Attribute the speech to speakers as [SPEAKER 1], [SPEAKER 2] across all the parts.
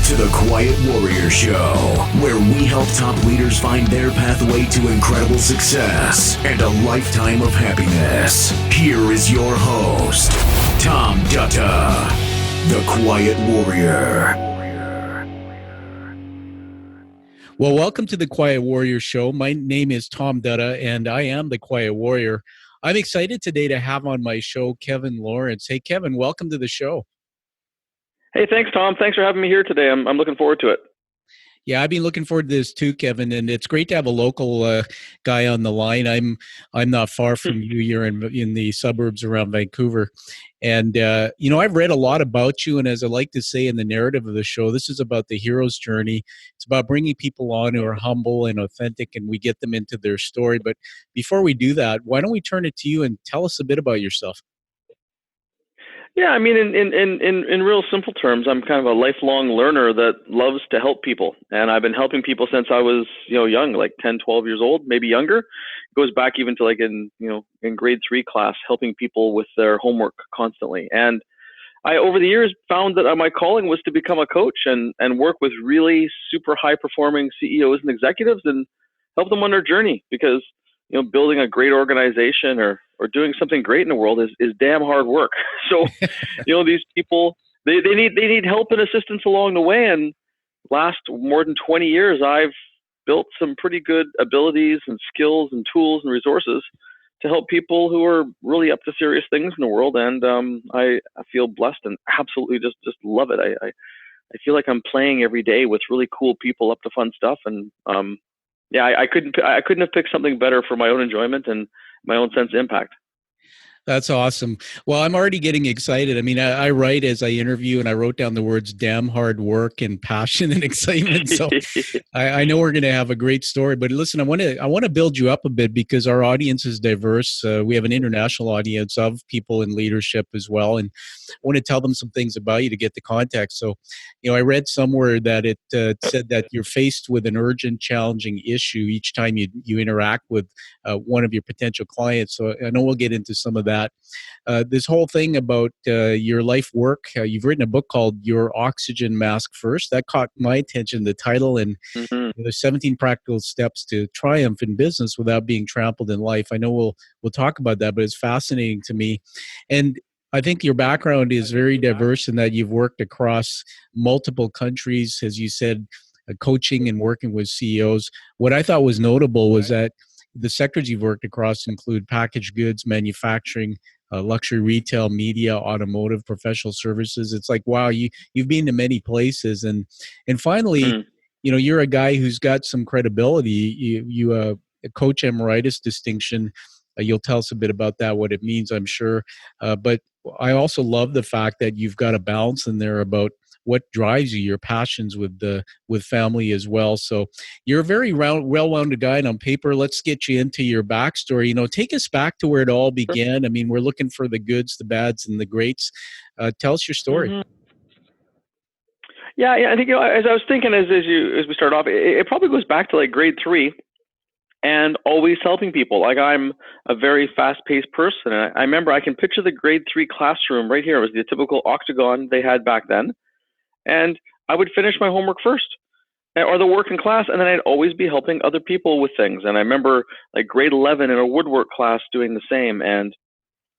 [SPEAKER 1] to the Quiet Warrior Show, where we help top leaders find their pathway to incredible success and a lifetime of happiness. Here is your host, Tom Dutta, the Quiet Warrior.
[SPEAKER 2] Well, welcome to the Quiet Warrior Show. My name is Tom Dutta, and I am the Quiet Warrior. I'm excited today to have on my show Kevin Lawrence. Hey, Kevin, welcome to the show.
[SPEAKER 3] Hey, thanks, Tom. Thanks for having me here today. I'm looking forward to it.
[SPEAKER 2] Yeah, I've been looking forward to this too, Kevin, and it's great to have a local guy on the line. I'm not far from you. You're in the suburbs around Vancouver, and I've read a lot about you. And as I like to say in the narrative of the show, this is about the hero's journey. It's about bringing people on who are humble and authentic, and we get them into their story. But before we do that, why don't we turn it to you and tell us a bit about yourself?
[SPEAKER 3] Yeah, I mean, in real simple terms, I'm kind of a lifelong learner that loves to help people. And I've been helping people since I was, young, like 10, 12 years old, maybe younger. It goes back even to like in grade 3 class, helping people with their homework constantly. And I, over the years, found that my calling was to become a coach and work with really super high performing CEOs and executives and help them on their journey, because building a great organization or doing something great in the world is damn hard work. So, these people, they need help and assistance along the way. And last more than 20 years, I've built some pretty good abilities and skills and tools and resources to help people who are really up to serious things in the world. And I feel blessed and absolutely just love it. I feel like I'm playing every day with really cool people up to fun stuff. And I couldn't have picked something better for my own enjoyment and my own sense of impact.
[SPEAKER 2] That's awesome. Well, I'm already getting excited. I mean, I write as I interview, and I wrote down the words damn hard work and passion and excitement. So I know we're going to have a great story. But listen, I want to build you up a bit because our audience is diverse. We have an international audience of people in leadership as well. And I want to tell them some things about you to get the context. So, I read somewhere that it said that you're faced with an urgent, challenging issue each time you interact with one of your potential clients. So I know we'll get into some of that. This whole thing about your life work, you've written a book called Your Oxygen Mask First. That caught my attention, the title, and the 17 practical steps to triumph in business without being trampled in life. I know we'll talk about that, but it's fascinating to me. And I think your background is very diverse in that you've worked across multiple countries, as you said, coaching and working with CEOs. What I thought was notable was that the sectors you've worked across include packaged goods, manufacturing, luxury retail, media, automotive, professional services. It's like, wow, you've been to many places. And finally, you're a guy who's got some credibility. You a coach emeritus distinction. You'll tell us a bit about that, what it means, I'm sure. But I also love the fact that you've got a balance in there about what drives you, your passions with family as well. So you're a very well-rounded guy. And on paper, let's get you into your backstory. Take us back to where it all began. I mean, we're looking for the goods, the bads, and the greats. Tell us your story.
[SPEAKER 3] Yeah, I think as I was thinking as we start off, it probably goes back to like grade 3. And always helping people. Like, I'm a very fast-paced person. And I remember I can picture the grade 3 classroom right here. It was the typical octagon they had back then. And I would finish my homework first, or the work in class, and then I'd always be helping other people with things. And I remember like grade 11 in a woodwork class doing the same. And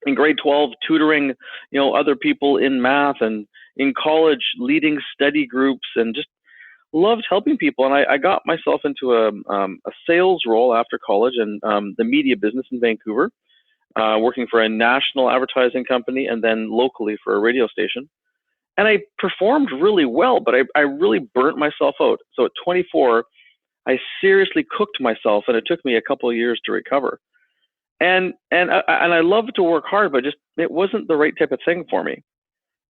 [SPEAKER 3] in grade 12, tutoring, other people in math, and in college, leading study groups, and just loved helping people. And I got myself into a sales role after college and the media business in Vancouver, working for a national advertising company and then locally for a radio station. And I performed really well, but I really burnt myself out. So at 24, I seriously cooked myself, and it took me a couple of years to recover. And I love to work hard, but just it wasn't the right type of thing for me.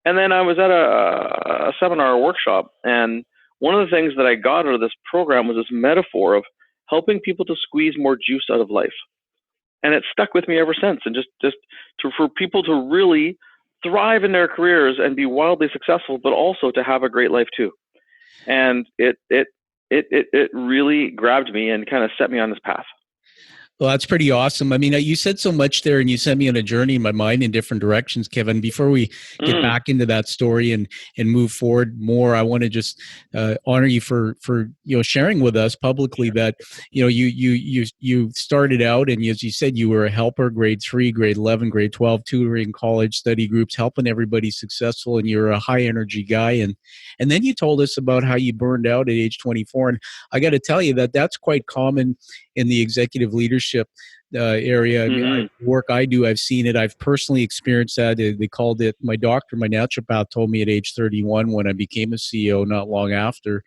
[SPEAKER 3] And then I was at a seminar, a workshop, and one of the things that I got out of this program was this metaphor of helping people to squeeze more juice out of life. And it stuck with me ever since. And for people to really thrive in their careers and be wildly successful, but also to have a great life too. And it really grabbed me and kind of set me on this path.
[SPEAKER 2] Well, that's pretty awesome. I mean, you said so much there, and you sent me on a journey in my mind in different directions, Kevin. Before we get
[SPEAKER 3] Mm,
[SPEAKER 2] back into that story and move forward more, I want to just honor you for sharing with us publicly that you started out, and as you said, you were a helper, grade 3, grade 11, grade 12, tutoring, college study groups, helping everybody successful, and you're a high energy guy, and then you told us about how you burned out at age 24, and I got to tell you that that's quite common in the executive leadership area. I mean,
[SPEAKER 3] mm-hmm.
[SPEAKER 2] work I do, I've seen it. I've personally experienced that. They called it, my doctor, my naturopath told me at age 31 when I became a CEO, not long after,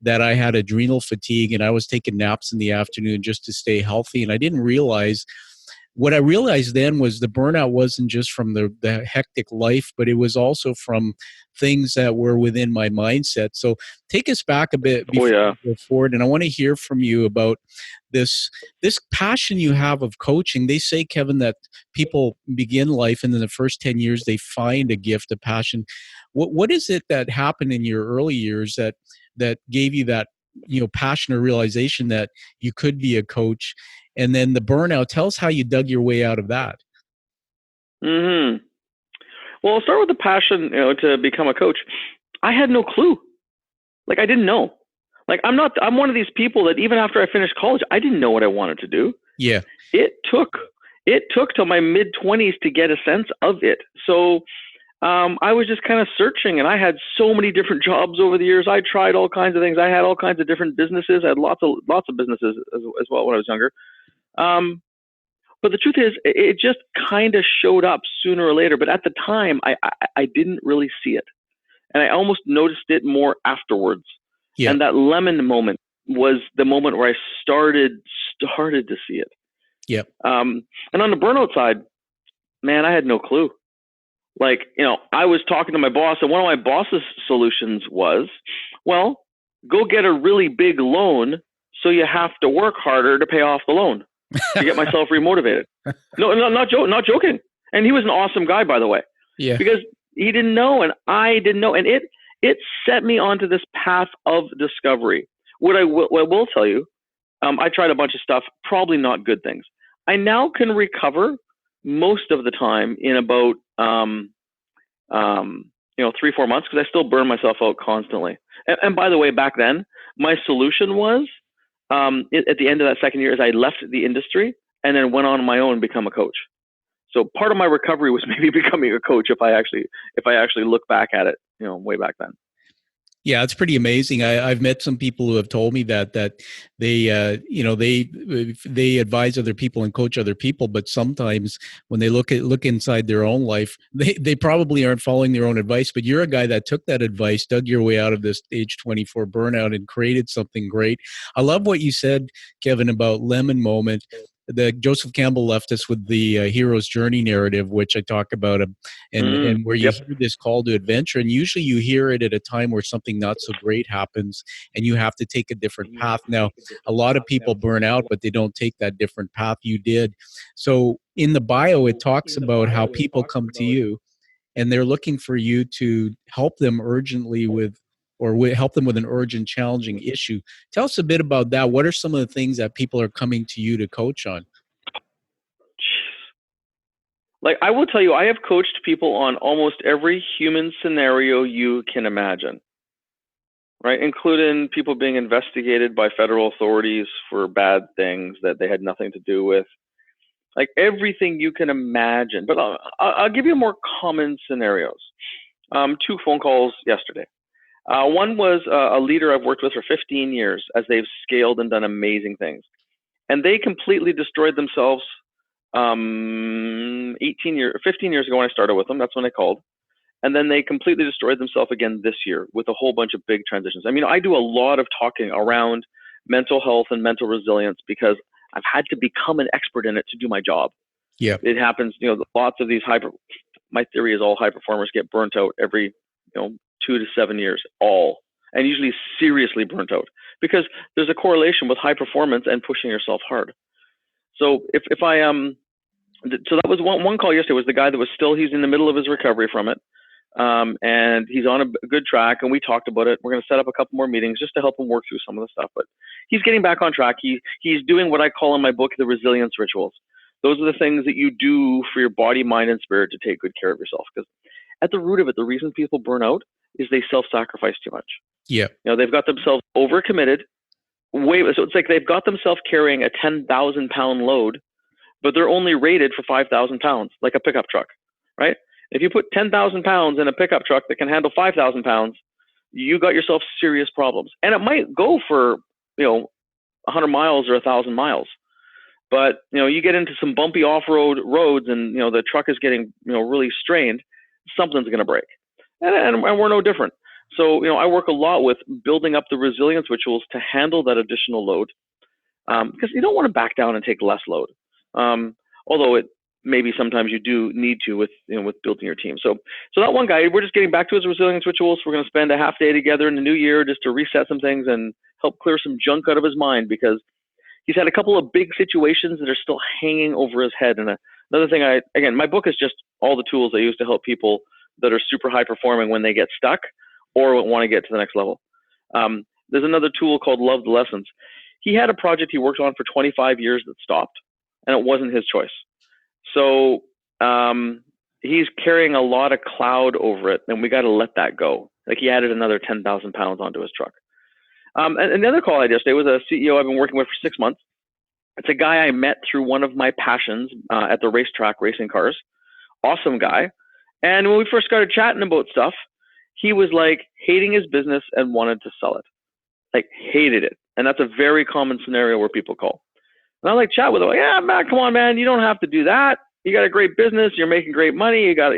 [SPEAKER 2] that I had adrenal fatigue and I was taking naps in the afternoon just to stay healthy. And I didn't realize, what I realized then was the burnout wasn't just from the hectic life, but it was also from things that were within my mindset. So take us back a bit
[SPEAKER 3] Oh
[SPEAKER 2] before
[SPEAKER 3] yeah.
[SPEAKER 2] we go forward. And I want to hear from you about this passion you have of coaching. They say, Kevin, that people begin life and in the first 10 years they find a gift, a passion. What is it that happened in your early years that gave you that passion or realization that you could be a coach? And then the burnout, tell us how you dug your way out of that.
[SPEAKER 3] Mm-hmm. Well, I'll start with the passion, to become a coach. I had no clue. Like, I didn't know. Like, I'm one of these people that even after I finished college, I didn't know what I wanted to do.
[SPEAKER 2] Yeah.
[SPEAKER 3] It took till my mid-20s to get a sense of it. So I was just kind of searching, and I had so many different jobs over the years. I tried all kinds of things. I had all kinds of different businesses. I had lots of businesses as well when I was younger. But the truth is, it just kind of showed up sooner or later. But at the time, I didn't really see it, and I almost noticed it more afterwards.
[SPEAKER 2] Yeah.
[SPEAKER 3] And that lemon moment was the moment where I started to see it.
[SPEAKER 2] Yeah.
[SPEAKER 3] And on the burnout side, man, I had no clue. Like, I was talking to my boss, and one of my boss's solutions was, well, go get a really big loan so you have to work harder to pay off the loan to get myself remotivated. No, not joking. And he was an awesome guy, by the way.
[SPEAKER 2] Yeah.
[SPEAKER 3] Because he didn't know, and I didn't know, and it set me onto this path of discovery. What I will tell you, I tried a bunch of stuff, probably not good things. I now can recover most of the time in about 3-4 months, because I still burn myself out constantly. And by the way, back then, my solution was at the end of that second year is I left the industry and then went on my own and become a coach. So part of my recovery was maybe becoming a coach if I actually look back at it, way back then.
[SPEAKER 2] Yeah, it's pretty amazing. I've met some people who have told me that they they advise other people and coach other people, but sometimes when they look inside their own life, they probably aren't following their own advice. But you're a guy that took that advice, dug your way out of this age 24 burnout, and created something great. I love what you said, Kevin, about lemon moment. Joseph Campbell left us with the hero's journey narrative, which I talk about, and where you hear this call to adventure, and usually you hear it at a time where something not so great happens, and you have to take a different path. Now, a lot of people burn out, but they don't take that different path you did. So in the bio, it talks about how people come to you, and they're looking for you to help them urgently with, or help them with an urgent, challenging issue. Tell us a bit about that. What are some of the things that people are coming to you to coach on?
[SPEAKER 3] Like, I will tell you, I have coached people on almost every human scenario you can imagine, right? Including people being investigated by federal authorities for bad things that they had nothing to do with. Like, everything you can imagine. But I'll give you more common scenarios. 2 phone calls yesterday. One was a leader I've worked with for 15 years as they've scaled and done amazing things. And they completely destroyed themselves 15 years ago when I started with them. That's when I called. And then they completely destroyed themselves again this year with a whole bunch of big transitions. I mean, I do a lot of talking around mental health and mental resilience because I've had to become an expert in it to do my job.
[SPEAKER 2] Yeah.
[SPEAKER 3] It happens, lots of these my theory is all high performers get burnt out every, 2 to 7 years, and usually seriously burnt out, because there's a correlation with high performance and pushing yourself hard. So if I so that was one call yesterday, was the guy that was he's in the middle of his recovery from it. and he's on a good track, and we talked about it. We're going to set up a couple more meetings just to help him work through some of the stuff, but he's getting back on track. He's doing what I call in my book the resilience rituals. Those are the things that you do for your body, mind, and spirit to take good care of yourself, because at the root of it, the reason people burn out is they self-sacrifice too much.
[SPEAKER 2] Yeah.
[SPEAKER 3] They've got themselves overcommitted. So it's like they've got themselves carrying a 10,000 pound load, but they're only rated for 5,000 pounds, like a pickup truck, right? If you put 10,000 pounds in a pickup truck that can handle 5,000 pounds, you got yourself serious problems. And it might go for, 100 miles or 1,000 miles. But, you get into some bumpy off-road roads and, the truck is getting, really strained, something's going to break. And we're no different. So, I work a lot with building up the resilience rituals to handle that additional load, because you don't want to back down and take less load. Although it maybe sometimes you do need to with building your team. So that one guy, we're just getting back to his resilience rituals. We're going to spend a half day together in the new year just to reset some things and help clear some junk out of his mind, because he's had a couple of big situations that are still hanging over his head. And another thing, again, my book is just all the tools I use to help people that are super high performing when they get stuck or want to get to the next level. There's another tool called Love the Lessons. He had a project he worked on for 25 years that stopped, and it wasn't his choice. So he's carrying a lot of cloud over it, and we got to let that go. Like, he added another 10,000 pounds onto his truck. And the other call I did yesterday was a CEO I've been working with for 6 months. It's a guy I met through one of my passions at the racetrack, racing cars. Awesome guy. And when we first started chatting about stuff, he was like hating his business and wanted to sell it. Like, hated it. And that's a very common scenario where people call. And I like chat with him. Like, yeah, man, come on, man. You don't have to do that. You got a great business. You're making great money. You got,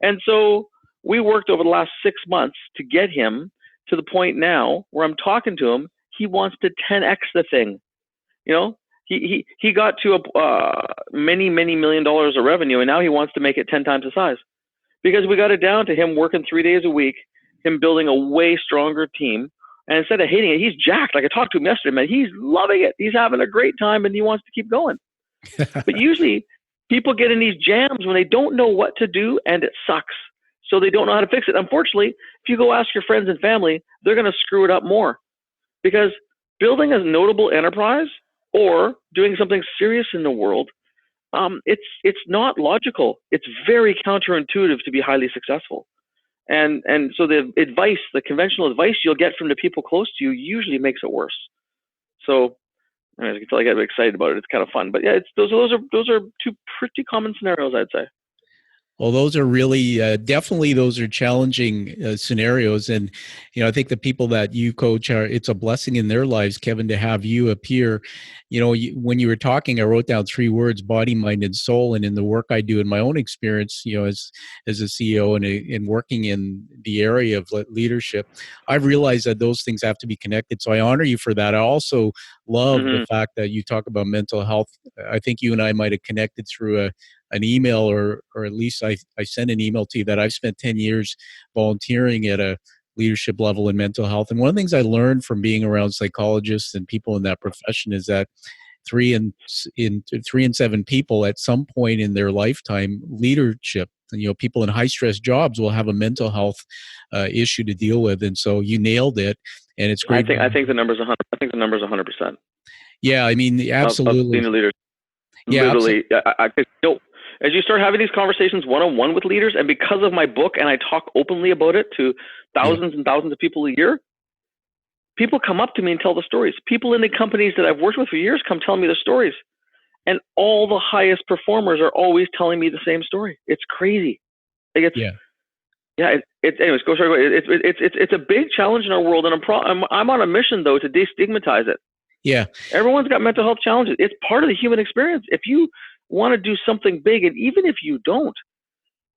[SPEAKER 3] And so we worked over the last 6 months to get him to the point now where I'm talking to him. He wants to 10x the thing. He got to many $1 million of revenue, and now he wants to make it 10 times the size, because we got it down to him working 3 days a week, him building a way stronger team. And instead of hating it, he's jacked. Like, I talked to him yesterday, man. He's loving it. He's having a great time, and he wants to keep going. But usually people get in these jams when they don't know what to do, and it sucks. So they don't know how to fix it. Unfortunately, if you go ask your friends and family, they're going to screw it up more, because building a notable enterprise or doing something serious in the world, it's not logical. It's very counterintuitive to be highly successful. And so the conventional advice you'll get from the people close to you usually makes it worse. So as you can tell, I get excited about it. It's kind of fun. But yeah, those are two pretty common scenarios, I'd say.
[SPEAKER 2] Well, those are really definitely those are challenging scenarios, and I think the people that you coach it's a blessing in their lives, Kevin, to have you appear. When you were talking, I wrote down 3 words: body, mind, and soul. And in the work I do in my own experience, as a CEO and working in the area of leadership, I've realized that those things have to be connected. So I honor you for that. I also love the fact that you talk about mental health. I think you and I might have connected through an email, or at least I sent an email to you that I've spent 10 years volunteering at a leadership level in mental health. And one of the things I learned from being around psychologists and people in that profession is that 3 in 7 people at some point in their lifetime, leadership, people in high stress jobs will have a mental health issue to deal with. And so you nailed it. And it's great.
[SPEAKER 3] I think the number's 100. I think the number's 100%.
[SPEAKER 2] Yeah, I mean, absolutely.
[SPEAKER 3] Of being a leader.
[SPEAKER 2] Yeah,
[SPEAKER 3] literally. As you start having these conversations one-on-one with leaders, and because of my book, and I talk openly about it to thousands and thousands of people a year, people come up to me and tell the stories. People in the companies that I've worked with for years come telling me the stories. And all the highest performers are always telling me the same story. It's crazy. Like, anyways, go sorry. It's a big challenge in our world, and I'm on a mission though to destigmatize it.
[SPEAKER 2] Yeah,
[SPEAKER 3] everyone's got mental health challenges. It's part of the human experience. If you want to do something big, and even if you don't,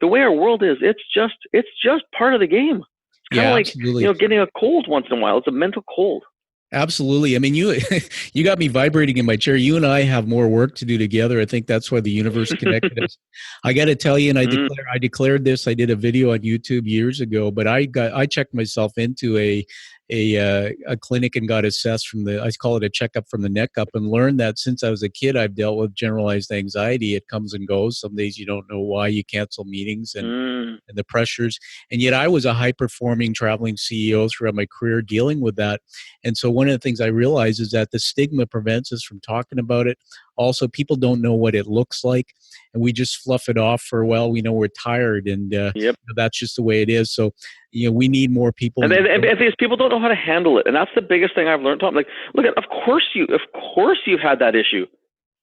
[SPEAKER 3] the way our world is, it's just part of the game. It's kind of like
[SPEAKER 2] absolutely.
[SPEAKER 3] Getting a cold once in a while. It's a mental cold.
[SPEAKER 2] Absolutely. I mean, you got me vibrating in my chair. You and I have more work to do together. I think that's why the universe connected us. I got to tell you, and I declared this. I did a video on YouTube years ago, but I checked myself into a a clinic and got assessed from I call it a checkup from the neck up, and learned that since I was a kid, I've dealt with generalized anxiety. It comes and goes. Some days you don't know why you cancel meetings and the pressures. And yet I was a high-performing traveling CEO throughout my career dealing with that. And so one of the things I realized is that the stigma prevents us from talking about it. Also, people don't know what it looks like, and we just fluff it off for, well, we know we're tired, and that's just the way it is. So, we need more people.
[SPEAKER 3] And these people don't know how to handle it, and that's the biggest thing I've learned, Tom. Like, look, of course you've had that issue.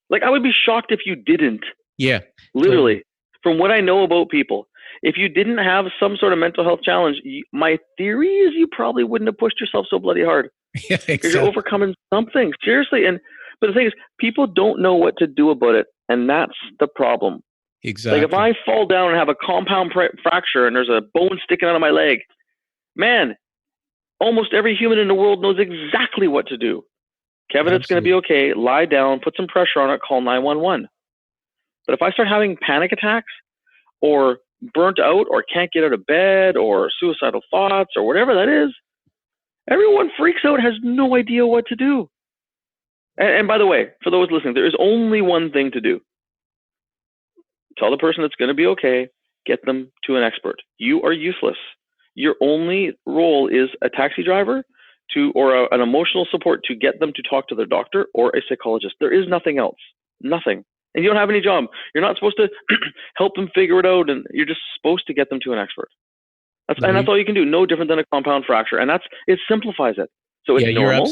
[SPEAKER 3] Like, I would be shocked if you didn't.
[SPEAKER 2] Yeah,
[SPEAKER 3] literally.
[SPEAKER 2] Totally.
[SPEAKER 3] From what I know about people, if you didn't have some sort of mental health challenge, my theory is you probably wouldn't have pushed yourself so bloody hard.
[SPEAKER 2] Yeah, exactly.
[SPEAKER 3] Because you're overcoming something, seriously. But the thing is, people don't know what to do about it, and that's the problem.
[SPEAKER 2] Exactly.
[SPEAKER 3] Like, if I fall down and have a compound fracture and there's a bone sticking out of my leg, man, almost every human in the world knows exactly what to do. Kevin, Absolutely. It's going to be okay. Lie down, put some pressure on it, call 911. But if I start having panic attacks or burnt out or can't get out of bed or suicidal thoughts or whatever that is, everyone freaks out, has no idea what to do. And by the way, for those listening, there is only one thing to do. Tell the person it's going to be okay. Get them to an expert. You are useless. Your only role is a taxi driver or an emotional support to get them to talk to their doctor or a psychologist. There is nothing else. Nothing. And you don't have any job. You're not supposed to help them figure it out, and you're just supposed to get them to an expert. And that's all you can do. No different than a compound fracture, and it simplifies it. So it's normal.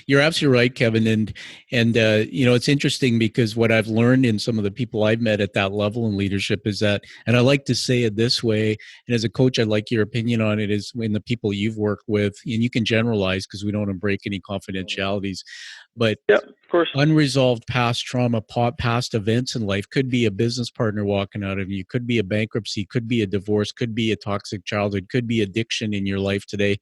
[SPEAKER 2] You're absolutely right, Kevin. And it's interesting because what I've learned in some of the people I've met at that level in leadership is that, and I like to say it this way, and as a coach, I'd like your opinion on it, is when the people you've worked with, and you can generalize because we don't want to break any confidentialities, but
[SPEAKER 3] yeah, of course.
[SPEAKER 2] Unresolved past trauma, past events in life could be a business partner walking out of you, could be a bankruptcy, could be a divorce, could be a toxic childhood, could be addiction in your life today,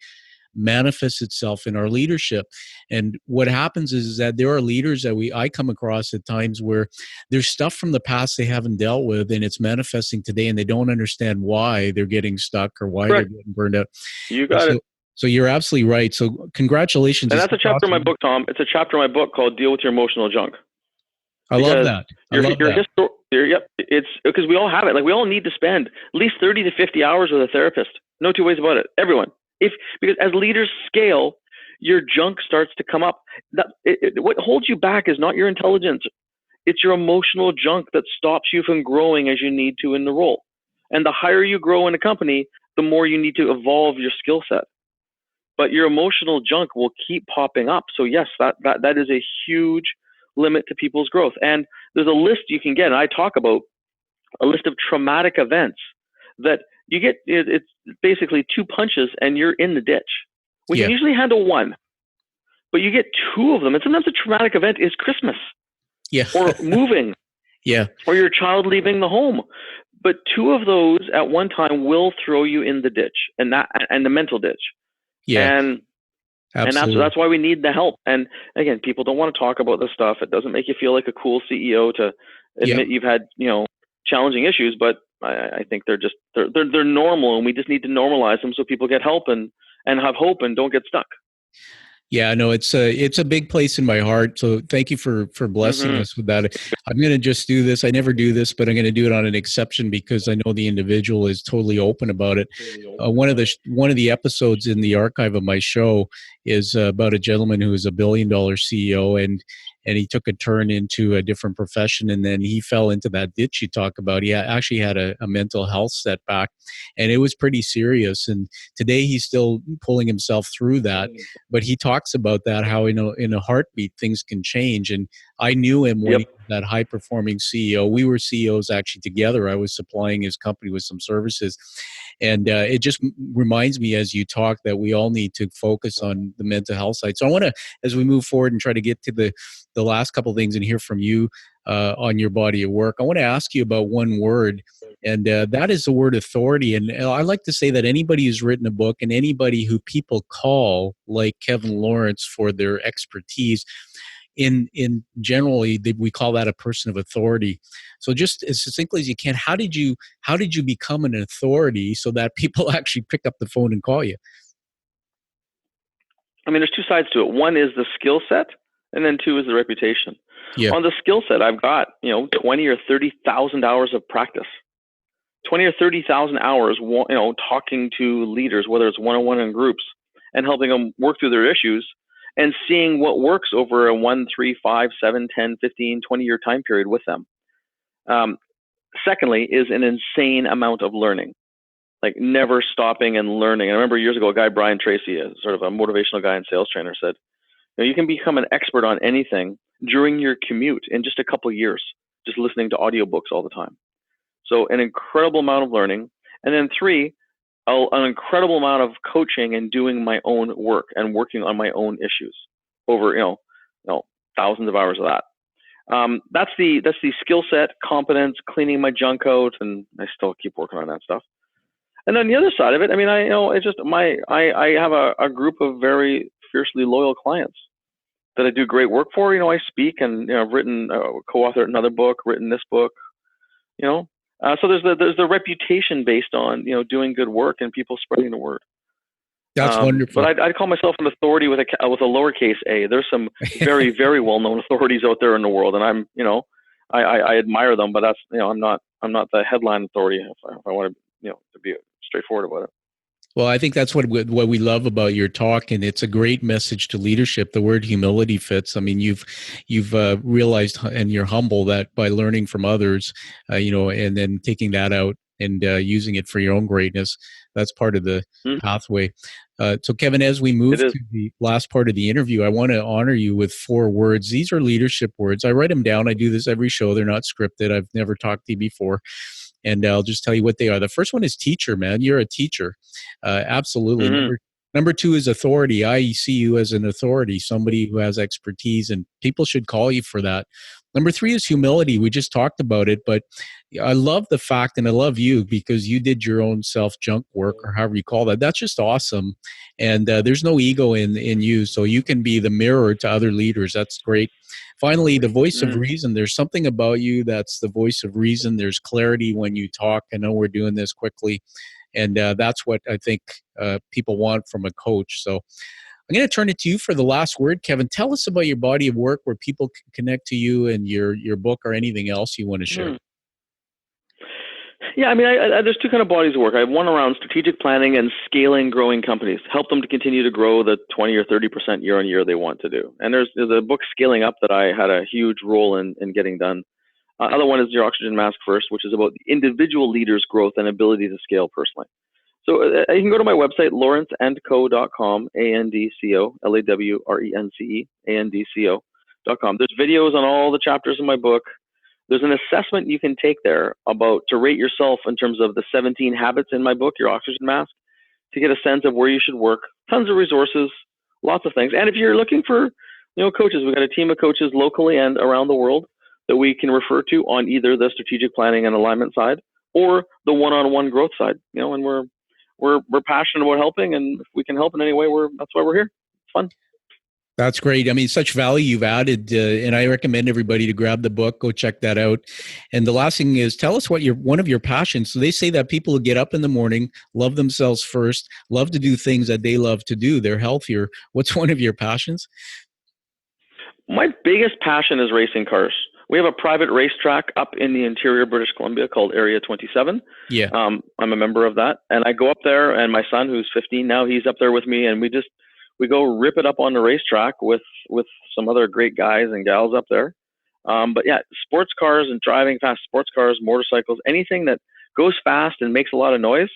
[SPEAKER 2] manifests itself in our leadership. And what happens is that there are leaders that I come across at times where there's stuff from the past they haven't dealt with, and it's manifesting today, and they don't understand why they're getting stuck or why they're getting burned out.
[SPEAKER 3] You got it.
[SPEAKER 2] So you're absolutely right. So congratulations.
[SPEAKER 3] And that's a chapter in my book, Tom. It's a chapter in my book called Deal with Your Emotional Junk.
[SPEAKER 2] I love that.
[SPEAKER 3] It's because we all have it. Like, we all need to spend at least 30 to 50 hours with a therapist. No two ways about it. Everyone. Because as leaders scale, your junk starts to come up. What holds you back is not your intelligence. It's your emotional junk that stops you from growing as you need to in the role. And the higher you grow in a company, the more you need to evolve your skill set. But your emotional junk will keep popping up. So yes, that is a huge limit to people's growth. And there's a list you can get. And I talk about a list of traumatic events that you get. It's basically 2 punches and you're in the ditch. We can usually handle one, but you get 2 of them. And sometimes a traumatic event is Christmas, or moving, or your child leaving the home. But 2 of those at one time will throw you in the ditch, and the mental ditch. And that's why we need the help. And again, people don't want to talk about this stuff. It doesn't make you feel like a cool CEO to admit you've had challenging issues, but I think they're normal, and we just need to normalize them so people get help and have hope and don't get stuck.
[SPEAKER 2] Yeah, no, it's a big place in my heart. So thank you for blessing us with that. I'm going to just do this. I never do this, but I'm going to do it on an exception because I know the individual is totally open about it. One of the episodes in the archive of my show is about a gentleman who is $1 billion CEO, and he took a turn into a different profession, and then he fell into that ditch you talk about. He actually had a mental health setback, and it was pretty serious. And today he's still pulling himself through that, but he talks about that, how in a heartbeat things can change. And I knew him when he was that high-performing CEO. We were CEOs actually together. I was supplying his company with some services. And it just reminds me as you talk that we all need to focus on the mental health side. So I want to, as we move forward and try to get to the last couple of things and hear from you on your body of work, I want to ask you about one word, and that is the word authority. And I like to say that anybody who's written a book and anybody who people call, like Kevin Lawrence, for their expertise, in generally we call that a person of authority. So just as succinctly as you can, how did you become an authority so that people actually pick up the phone and call you?
[SPEAKER 3] I mean, there's two sides to it. One is the skill set, and then two is the reputation.
[SPEAKER 2] Yeah.
[SPEAKER 3] On the skill set, I've got 20 or 30,000 hours of practice, 20 or 30,000 hours, talking to leaders, whether it's one-on-one in groups, and helping them work through their issues, and seeing what works over a 1, 3, 5, 7, 10, 15, 20-year time period with them. Secondly, is an insane amount of learning, like never stopping and learning. I remember years ago, a guy, Brian Tracy, sort of a motivational guy and sales trainer, said, you can become an expert on anything during your commute in just a couple of years, just listening to audiobooks all the time. So an incredible amount of learning. And then three, an incredible amount of coaching and doing my own work and working on my own issues over, thousands of hours of that. That's the skill set, competence, cleaning my junk out, and I still keep working on that stuff. And then the other side of it, I mean, it's just I have a group of very fiercely loyal clients that I do great work for. I speak, and I've written, co-authored another book, written this book. So there's the reputation based on doing good work and people spreading the word.
[SPEAKER 2] That's wonderful.
[SPEAKER 3] But I'd call myself an authority with a lowercase a. There's some very very well known authorities out there in the world, and I'm I admire them, but that's I'm not the headline authority if I want to to be straightforward about it.
[SPEAKER 2] Well, I think that's what we love about your talk, and it's a great message to leadership. The word humility fits. I mean, you've realized, and you're humble, that by learning from others, and then taking that out and using it for your own greatness, that's part of the pathway. So, Kevin, as we move to the last part of the interview, I want to honor you with 4 words. These are leadership words. I write them down. I do this every show. They're not scripted. I've never talked to you before. And I'll just tell you what they are. The first one is teacher, man. You're a teacher. Absolutely.
[SPEAKER 3] Mm-hmm.
[SPEAKER 2] Number 2 is authority. I see you as an authority, somebody who has expertise, and people should call you for that. Number 3 is humility. We just talked about it, but I love the fact, and I love you because you did your own self-junk work, or however you call that. That's just awesome. And there's no ego in you, so you can be the mirror to other leaders. That's great. Finally, the voice of reason. There's something about you that's the voice of reason. There's clarity when you talk. I know we're doing this quickly, and that's what I think people want from a coach. So I'm going to turn it to you for the last word. Kevin, tell us about your body of work where people can connect to you and your book or anything else you want to share.
[SPEAKER 3] Yeah, I mean, there's 2 kind of bodies of work. I have one around strategic planning and scaling growing companies, help them to continue to grow the 20 or 30% year on year they want to do. And there's a book, Scaling Up, that I had a huge role in getting done. Other one is Your Oxygen Mask First, which is about the individual leader's growth and ability to scale personally. So you can go to my website, lawrenceandco.com, ANDCO, LAWRENCE, ANDCO.com. There's videos on all the chapters in my book. There's an assessment you can take there to rate yourself in terms of the 17 habits in my book, Your Oxygen Mask, to get a sense of where you should work. Tons of resources, lots of things. And if you're looking for, coaches, we've got a team of coaches locally and around the world that we can refer to on either the strategic planning and alignment side or the one-on-one growth side. And we're passionate about helping, and if we can help in any way, that's why we're here. It's fun.
[SPEAKER 2] That's great. I mean, such value you've added, and I recommend everybody to grab the book, go check that out. And the last thing is, tell us what one of your passions. So they say that people who get up in the morning, love themselves first, love to do things that they love to do. They're healthier. What's one of your passions?
[SPEAKER 3] My biggest passion is racing cars. We have a private racetrack up in the interior British Columbia called Area 27.
[SPEAKER 2] Yeah.
[SPEAKER 3] I'm a member of that. And I go up there, and my son, who's 15 now, he's up there with me, and we go rip it up on the racetrack with some other great guys and gals up there. But yeah, sports cars and driving fast sports cars, motorcycles, anything that goes fast and makes a lot of noise.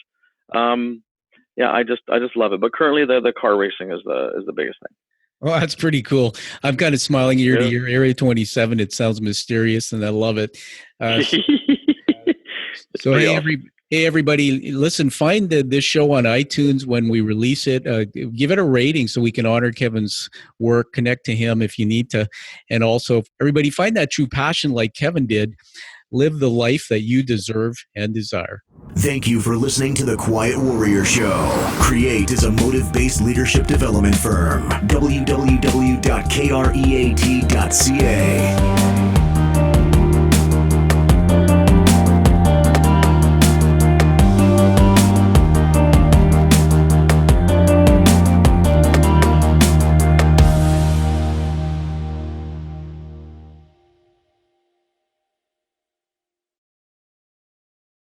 [SPEAKER 3] Yeah, I just love it. But currently the car racing is the biggest thing.
[SPEAKER 2] Well, that's pretty cool. I'm kind of smiling ear to ear. Area 27, it sounds mysterious, and I love it. So hey, everybody, listen, find this show on iTunes when we release it. Give it a rating so we can honor Kevin's work, connect to him if you need to. And also, everybody, find that true passion like Kevin did. Live the life that you deserve and desire.
[SPEAKER 1] Thank you for listening to The Quiet Warrior Show. Create is a motive-based leadership development firm. www.kreat.ca